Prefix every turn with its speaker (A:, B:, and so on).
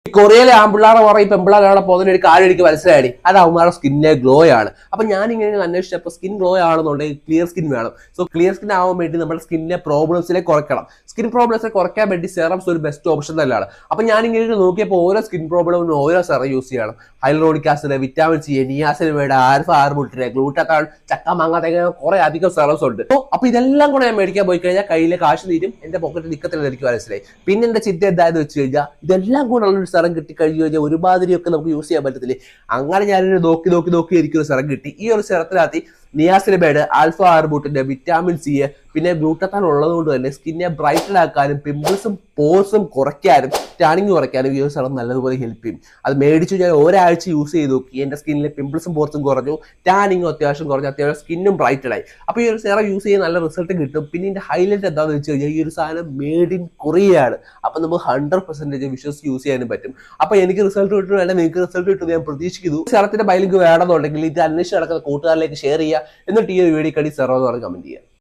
A: കൊറിയയിലെ ആമ്പിള്ളാറെ പറയും പെമ്പിള്ളാരാണ് പോകുന്ന ഒരു കാര്യം എനിക്ക് മനസ്സിലായി. അത് അവന്മാരുടെ സ്കിന്നിലെ ഗ്ലോ ആണ്. അപ്പൊ ഞാൻ ഇങ്ങനെ അന്വേഷിച്ചപ്പോൾ സ്കിൻ ഗ്ലോ ആണെന്നുണ്ടെങ്കിൽ ക്ലിയർ സ്കിൻ വേണം. സോ ക്ലിയർ സ്കിൻ ആവാൻ വേണ്ടി നമ്മുടെ സ്കിന്നിലെ പ്രോബ്ലംസിനെ കുറയ്ക്കണം. സ്കിൻ പ്രോബ്ലംസിനെ കുറയ്ക്കാൻ വേണ്ടി സെറംസ് ഒരു ബെസ്റ്റ് ഓപ്ഷൻ തന്നെയാണ്. അപ്പൊ ഞാൻ ഇങ്ങനെ നോക്കിയപ്പോൾ ഓരോ സ്കിൻ പ്രോബ്ലമിനും ഓരോ സെറം യൂസ് ചെയ്യണം. Hyaluronic acid, vitamin C, niacinamide, alpha arbutin, glutathione, ചക്ക മാങ്ങ തേങ്ങ കുറെ അധികം സെറംസ് ഉണ്ട്. അപ്പൊ ഇതെല്ലാം കൂടെ ഞാൻ മേടിക്കാൻ പോയി കഴിഞ്ഞാൽ കയ്യിലെ കാശ് തീരും, എന്റെ പോക്കറ്റിൽ നിൽക്കത്തില്ല, എനിക്ക് മനസ്സിലായി. പിന്നെ എന്റെ ചിന്ത എന്തായെന്ന് വെച്ച് കഴിഞ്ഞാൽ ഇതെല്ലാം കൂടെ ഉള്ള സെറം കിട്ടി കഴിഞ്ഞു കഴിഞ്ഞാൽ ഒരുമാതിരിയൊക്കെ നമുക്ക് യൂസ് ചെയ്യാൻ പറ്റത്തില്ലേ. അങ്ങനെ ഞാനൊരു നോക്കി എനിക്കൊരു സെറം കിട്ടി. ഈ ഒരു സെറത്തിനകത്ത് നിയാസിനമൈഡ്, ആൽഫ ആർബുട്ടിന്റെ, വിറ്റാമിൻ സി, പിന്നെ ഗ്ലൂട്ടത്താൻ ഉള്ളത് കൊണ്ട് തന്നെ സ്കിന്നെ ബ്രൈറ്റൻ ആക്കാനും പിമ്പിൾസും പോഴ്സും കുറയ്ക്കാനും ടാനിങ് കുറയ്ക്കാനും ഈ ഒരു സെറം നല്ലതുപോലെ ഹെൽപ്പ് ചെയ്യും. അത് മേടിച്ചു ഞാൻ ഒരാഴ്ച യൂസ് ചെയ്ത് നോക്കി. എന്റെ സ്കിന്നിലെ പിമ്പിൾസും പോർസും കുറഞ്ഞു, ടാനിങ്ങും അത്യാവശ്യം കുറഞ്ഞു, അത്യാവശ്യം സ്കിന്നും ബ്രൈറ്റൻ ആയി. അപ്പോൾ ഈ ഒരു സെറം യൂസ് ചെയ്യാൻ നല്ല റിസൾട്ട് കിട്ടും. പിന്നെ ഇതിന്റെ ഹൈലൈറ്റ് എന്താണെന്ന് വെച്ച് കഴിഞ്ഞാൽ ഈ ഒരു സാധനം മെയ്ഡ് ഇൻ കൊറിയയാണ്. അപ്പൊ നമുക്ക് 100% വിശ്വസിച്ച് യൂസ് ചെയ്യാനും പറ്റും. അപ്പൊ എനിക്ക് റിസൾട്ട് കിട്ടും, വേണ്ട നിങ്ങൾക്ക് റിസൾട്ട് കിട്ടും ഞാൻ പ്രതീക്ഷിക്കുന്നു. സെറത്തിന്റെ ബൈ ലിങ്ക് വേണമെന്നുണ്ടെങ്കിൽ ഇത് അന്വേഷിച്ച് നടക്കുന്ന കൂട്ടുകാരിലേക്ക് ഷെയർ ചെയ്യുക. എന്നിട്ട് ഈ ഒരു വീഡിയോ കടി സെറോ എന്ന് പറഞ്ഞ് കമന്റ് ചെയ്യുക.